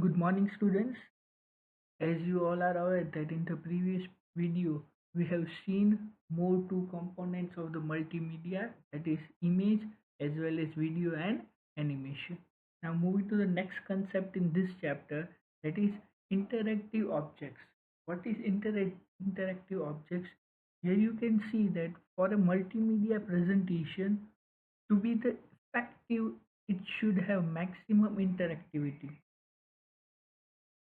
Good morning, students. As you all are aware that in the previous video, we have seen more two components of the multimedia, that is image as well as video and animation. Now moving to the next concept in this chapter, that is interactive objects. What is interactive objects? Here you can see that for a multimedia presentation to be the effective, it should have maximum interactivity.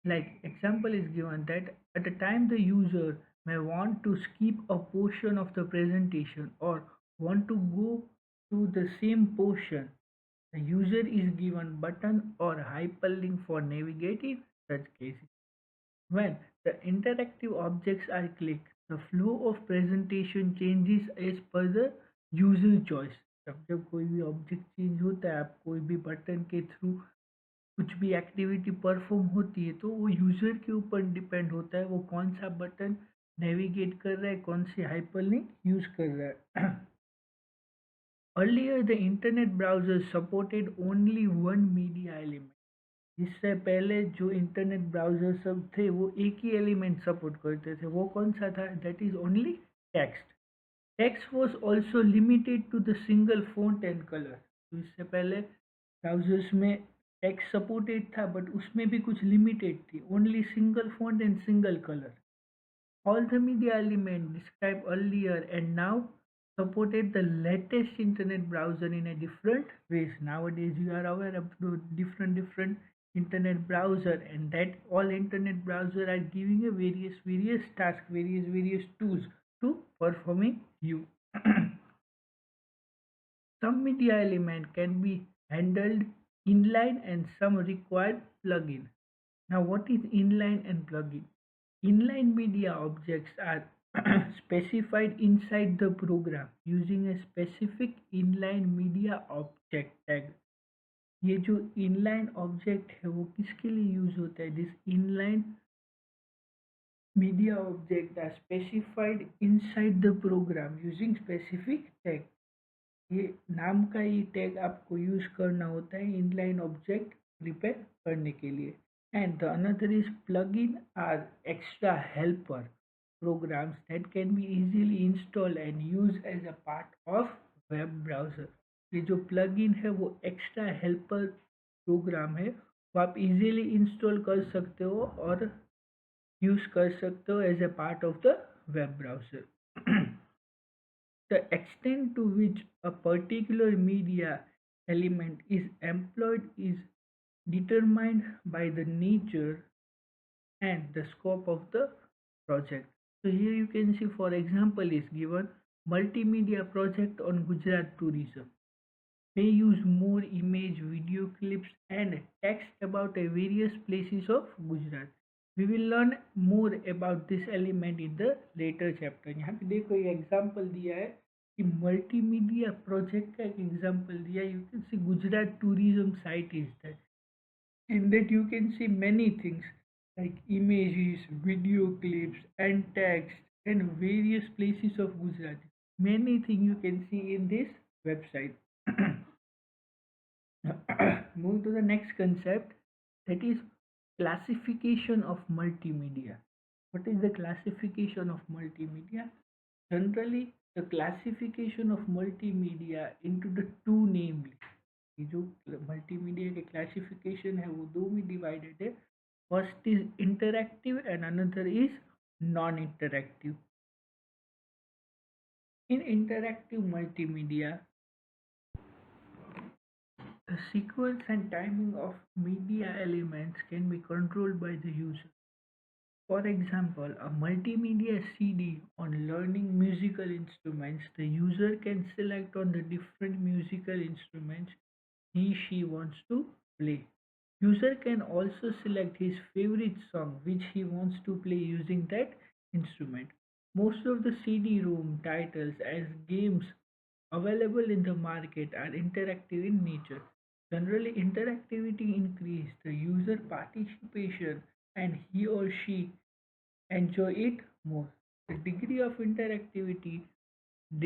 Like example is given that at a time the user may want to skip a portion of the presentation or want to go to the same portion. The user is given button or hyperlink for navigating such cases. When the interactive objects are clicked, the flow of presentation changes as per the user choice. जब कोई भी object change होता है, आप कोई भी button के through कुछ भी एक्टिविटी परफॉर्म होती है तो वो यूज़र के ऊपर डिपेंड होता है वो कौन सा बटन नेविगेट कर रहा है, कौन सी हाइपरलिंक यूज़ कर रहा है। Earlier the internet browser supported only one media element. इससे पहले जो इंटरनेट ब्राउज़र सब थे वो एक ही एलिमेंट सपोर्ट करते थे, वो कौन सा था? That is only text. Text was also limited to the single font and colour. तो इससे पहले ब्राउजर्स में टेक्स्ट सपोर्टेड था बट उसमें भी कुछ लिमिटेड थी, only single font and single colour. All the media elements described earlier and now supported the latest internet browser in a different ways. Nowadays you are aware of the different internet browser, and that all internet browser are giving a various tasks, various tools to performing you. Some media element can be handled inline and some require plugin. Now what is inline and plugin? Inline media objects are specified inside the program using a specific inline media object tag. ये जो inline object है वो किसके लिए use होता है? This inline media object are specified inside the program using specific tag. ये नाम का ही टैग आपको यूज करना होता है इनलाइन ऑब्जेक्ट प्रिपेयर करने के लिए. And the another is plugin are extra helper programs that can be easily installed and used as a part of web browser. ये जो plugin है वो extra helper program है, वो आप easily install कर सकते हो और use कर सकते हो as a part of the web browser. The extent to which a particular media element is employed is determined by the nature and the scope of the project. So here you can see, for example is given, multimedia project on Gujarat tourism may use more image, video clips and text about various places of Gujarat. We will learn more about this element in the later chapter. यहाँ पे देखो ये example दिया है कि multimedia project का एक example दिया है. You can see Gujarat tourism site is that. In that you can see many things like images, video clips and text and various places of Gujarat. Many things you can see in this website. Move to the next concept, that is classification of multimedia. What is the classification of multimedia? Generally, the classification of multimedia into the two, namely ये जो multimedia के classification है वो दो में divided है. First is interactive and another is non interactive. In interactive multimedia, the sequence and timing of media elements can be controlled by the user. For example, a multimedia CD on learning musical instruments, the user can select on the different musical instruments he/she wants to play. User can also select his favorite song which he wants to play using that instrument. Most of the CD-ROM titles as games available in the market are interactive in nature. Generally, interactivity increases the user participation and he or she enjoy it more. The degree of interactivity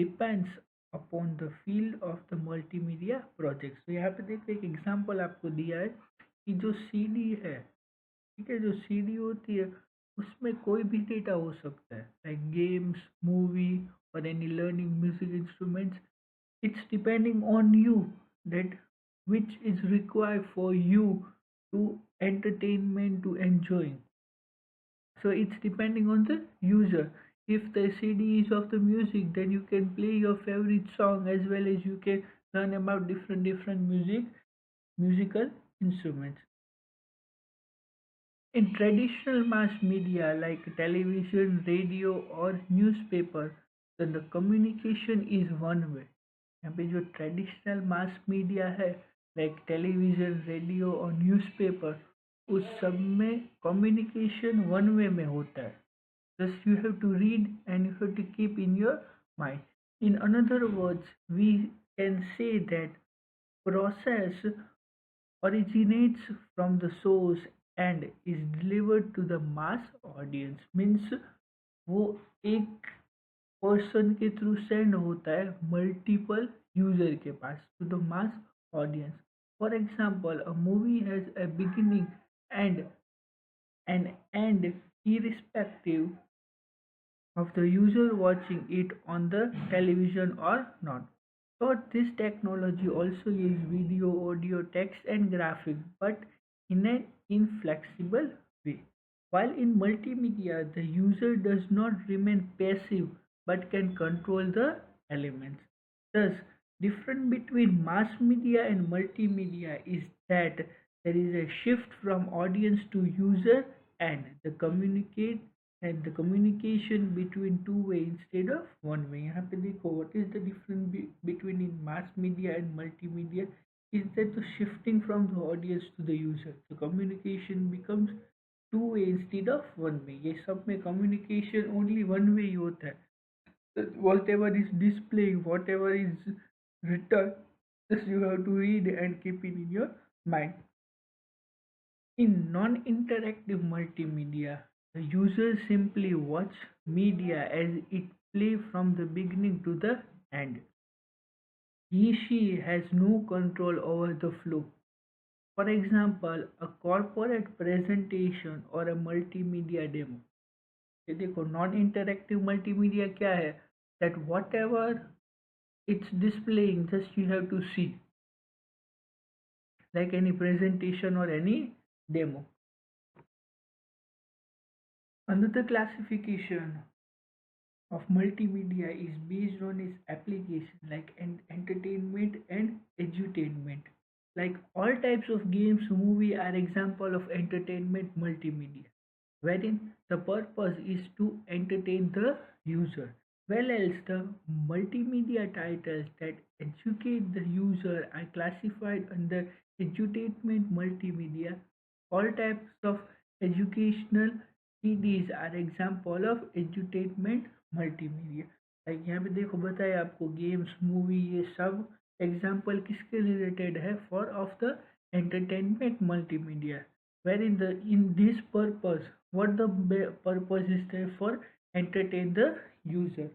depends upon the field of the multimedia project. So यहाँ पे देखो एक example आपको दिया है कि जो CD है ठीक है, जो सीडी होती है उसमें कोई भी डेटा हो सकता है, लाइक गेम्स, मूवी और any learning music instruments. It's depending on you that which is required for you to entertainment to enjoying. So it's depending on the user. If the CD is of the music, then you can play your favorite song as well as you can learn about different musical instruments. In traditional mass media like television, radio or newspaper, then the communication is one way. यहाँ पे जो traditional mass media है like television, radio और newspaper, उस सब में communication one way में होता है. Thus you have to read and you have to keep in your mind. In other words, we can say that process originates from the source and is delivered to the mass audience. Means वो एक person के through send होता है multiple user के पास to the mass audience. For example, a movie has a beginning and an end irrespective of the user watching it on the television or not. But this technology also uses video, audio, text, and graphics, but in an inflexible way. While in multimedia, the user does not remain passive but can control the elements. Thus, difference between mass media and multimedia is that there is a shift from audience to user and the communication between two way instead of one way. यहाँ पे देखो what is the difference between in mass media and multimedia is that the shifting from the audience to the user. The communication becomes two way instead of one way. ये सब में communication only one way ही होता है. Whatever is displaying, whatever is written, just you have to read and keep it in your mind. In non-interactive multimedia, the user simply watch media as it plays from the beginning to the end. He/she has no control over the flow. For example, a corporate presentation or a multimedia demo. ये देखो non-interactive multimedia क्या है? That whatever it's displaying, just you have to see, like any presentation or any demo. Another classification of multimedia is based on its application like entertainment and edutainment. Like all types of games, movie are example of entertainment multimedia, wherein the purpose is to entertain the user. Well else the multimedia titles that educate the user are classified under edutainment multimedia. All types of educational CDs are example of edutainment multimedia. Like यहाँ पे देखो बताया आपको games, movie, ये सब example किसके related है? For of the entertainment multimedia. Where in this purpose what the purpose is there for entertain the user.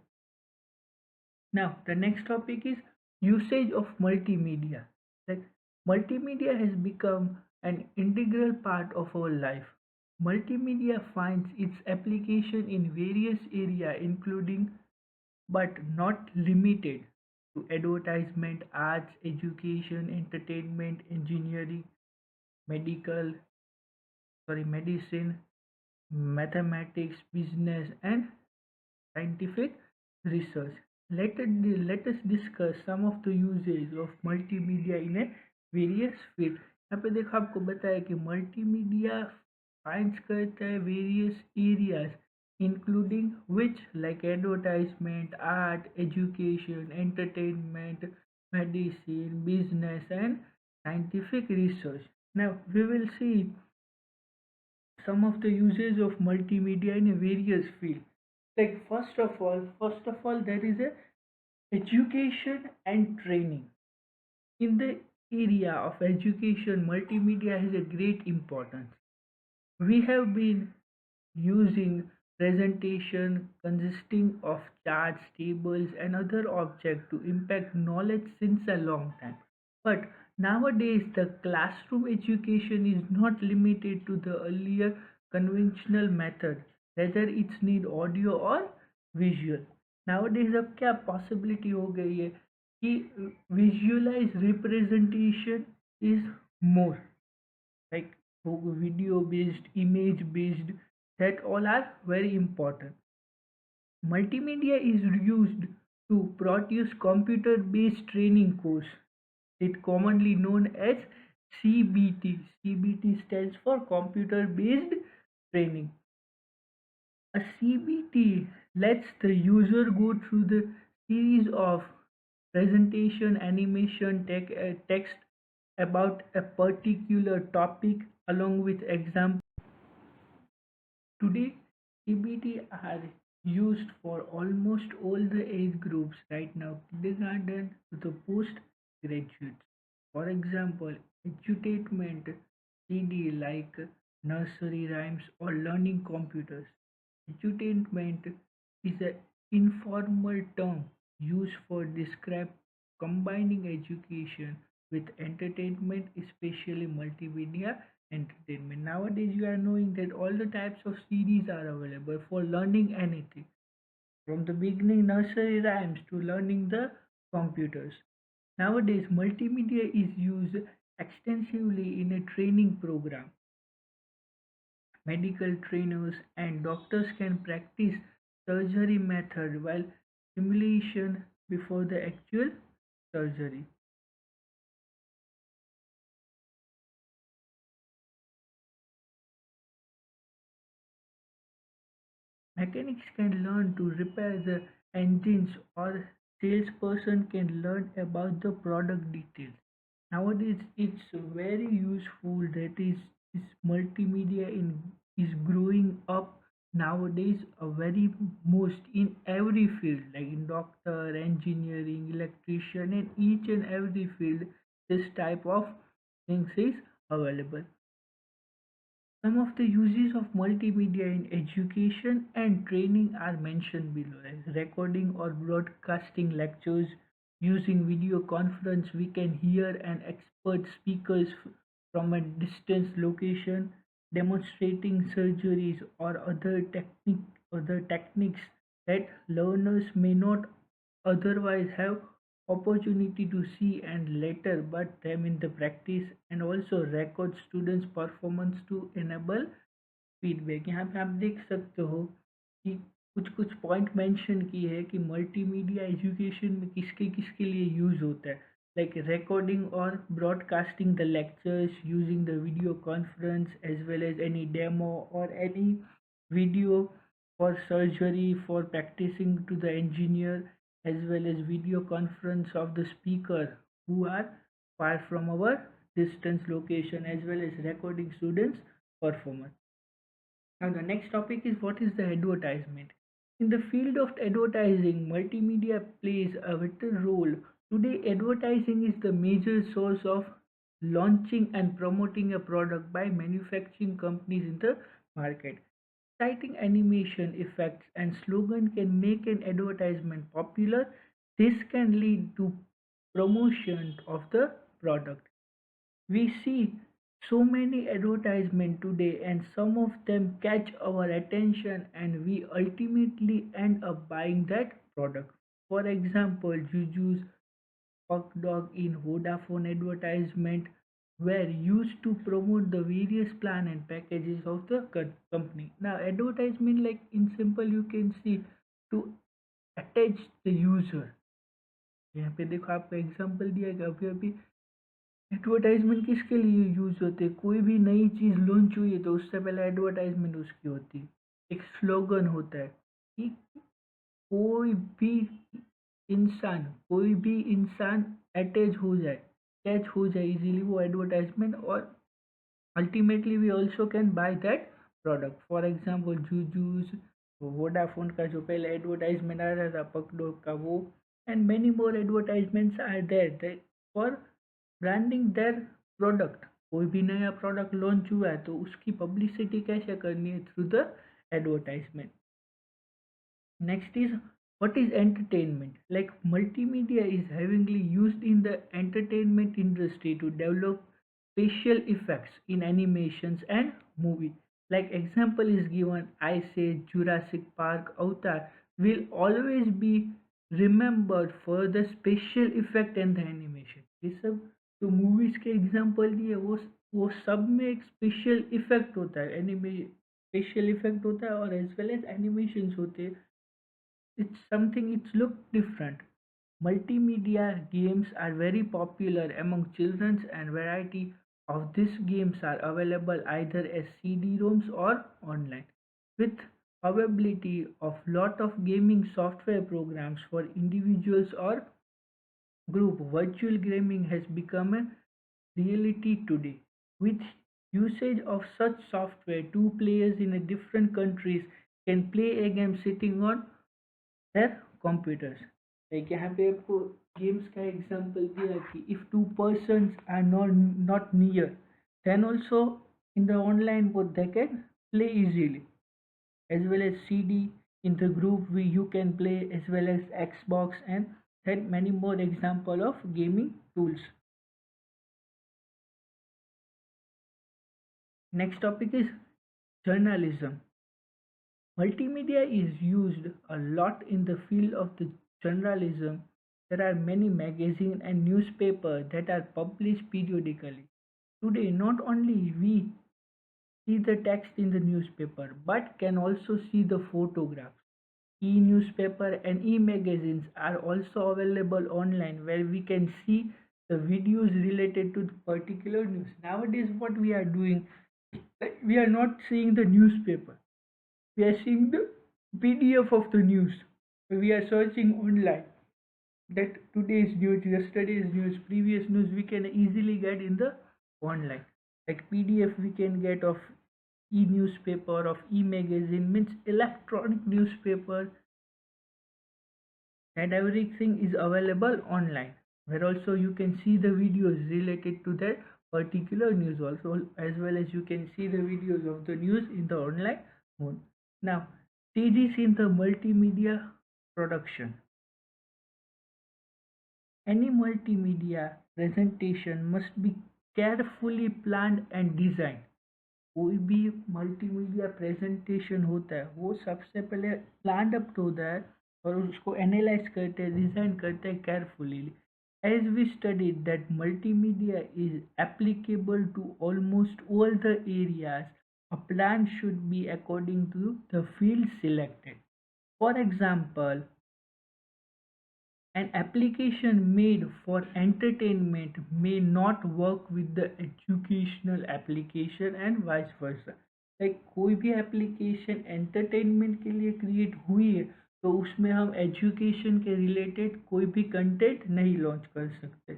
Now the next topic is usage of multimedia. Like multimedia has become an integral part of our life. Multimedia finds its application in various areas including but not limited to advertisement, arts, education, entertainment, engineering, medical, medicine, mathematics, business, and scientific research. Let us discuss some of the uses of multimedia in a various field. यहाँ पे देखो आपको बताया कि multimedia finds करता है various areas including which like advertisement, art, education, entertainment, medicine, business, and scientific research. Now we will see some of the uses of multimedia in a various fields. Like first of all, there is a education and training. In the area of education, multimedia has a great importance. We have been using presentation consisting of charts, tables, and other objects to impact knowledge since a long time. But Nowadays, the classroom education is not limited to the earlier conventional method, whether it's need audio or visual. Nowadays अब क्या possibility हो गई है कि visualize representation is more, like video based, image based, that all are very important. Multimedia is used to produce computer-based training course. It commonly known as CBT. CBT stands for computer-based training. A CBT lets the user go through the series of presentation, animation, text about a particular topic along with examples. Today, CBT are used for almost all the age groups right now, kindergarten to the postgraduates. For example, edutainment CD like nursery rhymes or learning computers. Edutainment is an informal term used for describe combining education with entertainment, especially multimedia entertainment. Nowadays, you are knowing that all the types of series are available for learning anything, from the beginning nursery rhymes to learning the computers. Nowadays, multimedia is used extensively in a training program. Medical trainers and doctors can practice surgery method while simulation before the actual surgery. Mechanics can learn to repair the engines or salesperson can learn about the product details. Nowadays it's very useful that is multimedia in is growing up nowadays a very most in every field, like in doctor, engineering, electrician, and each and every field this type of things is available. Some of the uses of multimedia in education and training are mentioned below, as recording or broadcasting lectures. Using video conference, we can hear an expert speakers from a distant location, demonstrating surgeries or other techniques that learners may not otherwise have opportunity to see and later but them in the practice, and also record students performance to enable feedback. यहाँ पे आप देख सकते हो कि कुछ कुछ point mention की है कि मल्टीमीडिया एजुकेशन में किसके किसके लिए यूज़ होता है, लाइक रिकॉर्डिंग और broadcasting the lectures using the video conference as well as any demo और any video for surgery, for practicing to the engineer, as well as video conference of the speaker who are far from our distance location, as well as recording students performance. Now the next topic is what is the advertisement. In the field of advertising, multimedia plays a vital role. Today, advertising is the major source of launching and promoting a product by manufacturing companies in the market. Citing animation, effects, and slogan can make an advertisement popular. This can lead to promotion of the product. We see so many advertisements today, and some of them catch our attention, and we ultimately end up buying that product. For example, Juju's Puck Dog in Vodafone advertisement were used to promote the various plan and packages of the company. Now, advertisement, like in simple, you can see to attach the user. यहाँ पे देखो आपको example दिया गया, अभी अभी advertisement किसके लिए यूज होते हैं, कोई भी नई चीज़ लॉन्च हुई है तो उससे पहले एडवर्टाइजमेंट उसकी होती है, एक स्लोगन होता है कि कोई भी कोई भी इंसान अटैच हो जाए, कैच हो जाए इजीली वो एडवर्टाइजमेंट, और ultimately we also can buy that product. For example ZooZoos, Vodafone का जो पहले एडवर्टाइजमेंट आ रहा था पकडो का वो, and many more advertisements are there for branding their product. कोई भी नया प्रोडक्ट लॉन्च हुआ है तो उसकी पब्लिसिटी कैसे करनी है, through the advertisement. Next is What is entertainment? Like multimedia is heavily used in the entertainment industry to develop special effects in animations and movies. Like example is given, I say Jurassic Park Avatar will always be remembered for the special effect and the animation. ये सब तो movies के example दिए वो सब में एक special effect होता है एनिमे स्पेशल इफेक्ट होता है और एज वेल एज एनिमेशंस होते हैं it's something it's look different. Multimedia games are very popular among children and variety of these games are available either as CD-ROMs or online. With availability of lot of gaming software programs for individuals or group, virtual gaming has become a reality today. With usage of such software, two players in a different countries can play a game sitting on their computers. Like यहाँ पे आपको games का example दिया कि if two persons are not near, then also in the online mode they can play easily. As well as CD in the group you can play as well as Xbox and then many more example of gaming tools. Next topic is journalism. Multimedia is used a lot in the field of the journalism. There are many magazines and newspapers that are published periodically. Today, not only we see the text in the newspaper, but can also see the photographs. E-newspaper and e-magazines are also available online where we can see the videos related to the particular news. Nowadays, what we are doing, we are not seeing the newspaper, we are seeing the PDF of the news. We are searching online that today's news, yesterday's news, previous news we can easily get in the online. Like PDF we can get of e-newspaper, of e-magazine means electronic newspaper, and everything is available online. Where also you can see the videos related to that particular news also as well as you can see the videos of the news in the online mode. Now, stages in the multimedia production. Any multimedia presentation must be carefully planned and designed. कोई भी multimedia presentation होता है वो सबसे पहले plan up होता है और उसको एनालाइज करते हैं डिज़ाइन करते हैं carefully as we studied that multimedia is applicable to almost all the areas, a plan should be according to the field selected. For example, an application made for entertainment may not work with the educational application and vice versa. Like कोई भी application entertainment के लिए create हुई है तो उसमें हम education के रिलेटेड कोई भी कंटेंट नहीं लॉन्च कर सकते.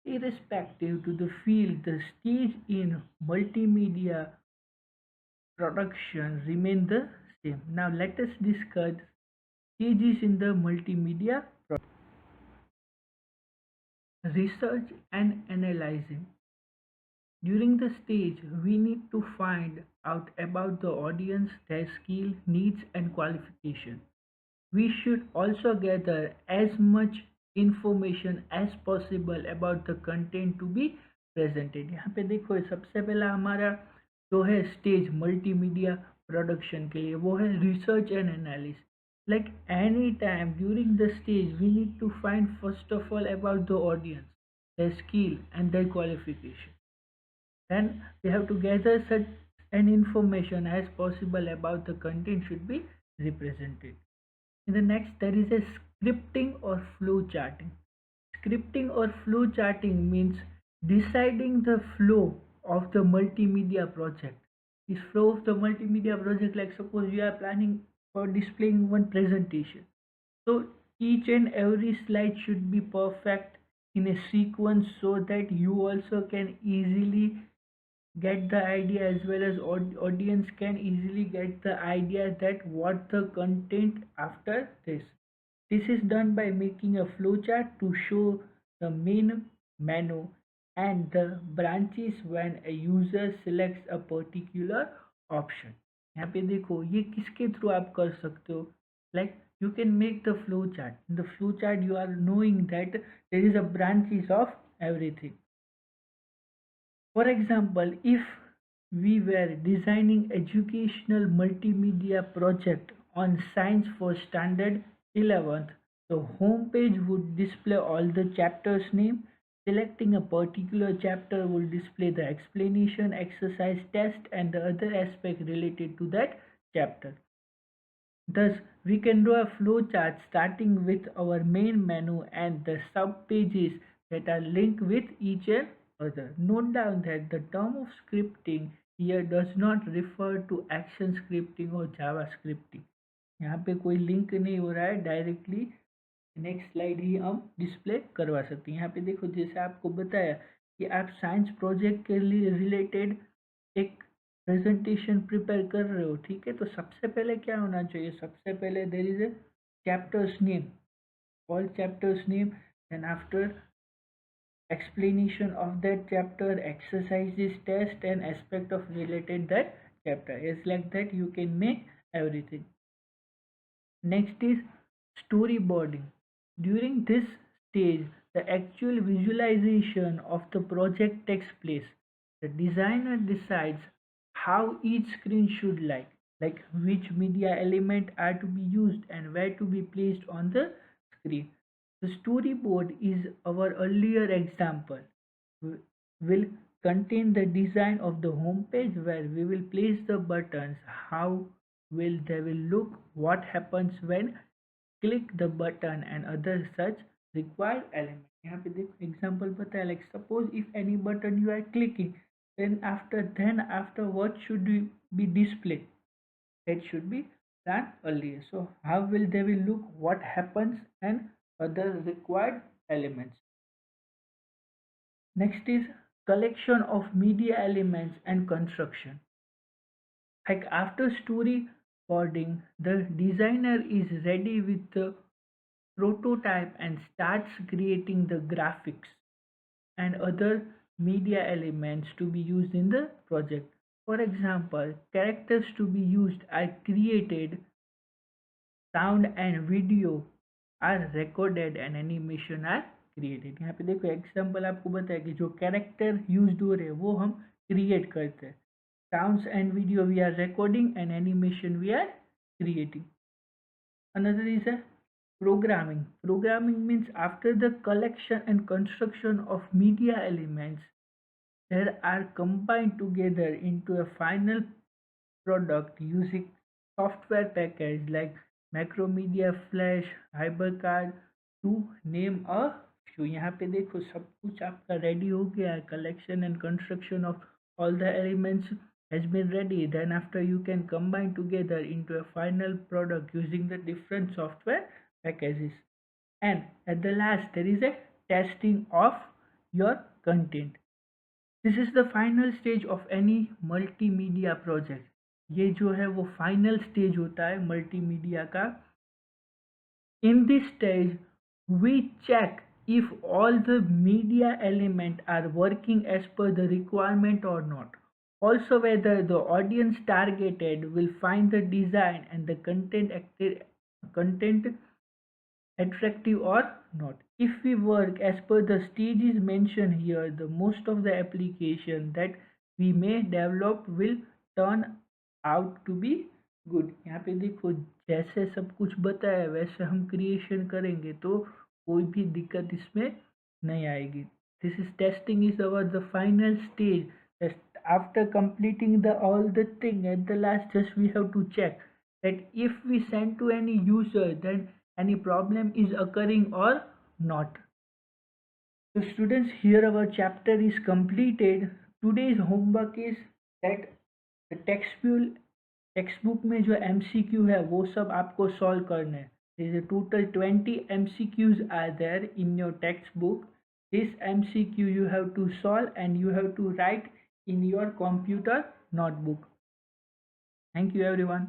Irrespective to the field, the stage in multimedia production remain the same. Now let us discuss stages in the multimedia research and analyzing. During the stage, we need to find out about the audience, their skill, needs, and qualification. We should also gather as much information as possible about the content to be presented. यहाँ पे देखो सबसे पहला हमारा जो है stage multimedia production के लिए वो है research and analysis. Like any time during the stage, we need to find first of all about the audience, their skill and their qualification. Then we have to gather such an information as possible about the content should be represented. In the next, there is a scripting or flow charting. Scripting or flow charting means deciding the flow of the multimedia project. This flow of the multimedia project, like suppose you are planning for displaying one presentation. So each and every slide should be perfect in a sequence so that you also can easily get the idea as well as audience can easily get the idea that what the content after this. This is done by making a flowchart to show the main menu and the branches when a user selects a particular option. यहाँ पे देखो ये किसके through आप कर सकते हो. Like you can make the flow chart. In the flow chart, you are knowing that there is a branches of everything. For example, if we were designing educational multimedia project on science for standard 11th, the home page would display all the chapters name. Selecting a particular chapter will display the explanation, exercise, test and the other aspect related to that chapter. Thus, we can draw a flowchart starting with our main menu and the sub-pages that are linked with each other. Note down that the term of scripting here does not refer to action scripting or Java scripting. यहाँ पे कोई link नहीं हो रहा है, directly next slide ही हम display करवा सकते हैं। यहाँ पे देखो, जैसे आपको बताया कि आप साइंस प्रोजेक्ट के लिए रिलेटेड एक प्रेजेंटेशन प्रिपेयर कर रहे हो, ठीक है। तो सबसे पहले क्या होना चाहिए, सबसे पहले there is a chapters name, all chapters name, and after explanation of that chapter, exercises, test and aspect of related that chapter. It's like that you can make everything. Next is storyboarding. During this stage, the actual visualization of the project takes place. The designer decides how each screen should like which media element are to be used and where to be placed on the screen. The storyboard is our earlier example. Will contain the design of the home page where we will place the buttons, how will they will look, what happens when click the button and other such required element. यहाँ पे देखो example बताया, like suppose if any button you are clicking, then after what should be displayed, that should be done earlier. So how will they will look, what happens and other required elements. Next is collection of media elements and construction. Like after storyboarding, the designer is ready with the prototype and starts creating the graphics and other media elements to be used in the project. For example, characters to be used are created, sound and video are recorded and animation are created. यहाँ पे देखो example आपको बताया कि जो character use हो रहे हैं वो हम क्रिएट करते हैं, sounds and video we are recording and animation we are creating. Another is a programming. Programming means after the collection and construction of media elements, they are combined together into a final product using software package like Macromedia, Flash, HyperCard to name a few. यहाँ पे देखो सब कुछ आपका ready हो गया है, collection and construction of all the elements has been ready. Then after you can combine together into a final product using the different software packages. And at the last there is a testing of your content. This is the final stage of any multimedia project. ये जो है वो final stage होता है multimedia का. In this stage we check if all the media element are working as per the requirement or not. Also whether the audience targeted will find the design and the content attractive or not. If we work as per the stages mentioned here, the most of the application that we may develop will turn out to be good. यहाँ पे देखो जैसे सब कुछ बताया वैसे हम creation करेंगे तो कोई भी दिक्कत इसमें नहीं आएगी. This is testing is our the final stage. After completing the all the thing at the last, just we have to check that if we send to any user, then any problem is occurring or not. So students, here our chapter is completed. Today's homework is that the text में जो MCQ है वो सब आपको solve करना है. There is a total 20 MCQs are there in your textbook. This MCQ you have to solve and you have to write in your computer notebook. Thank you everyone.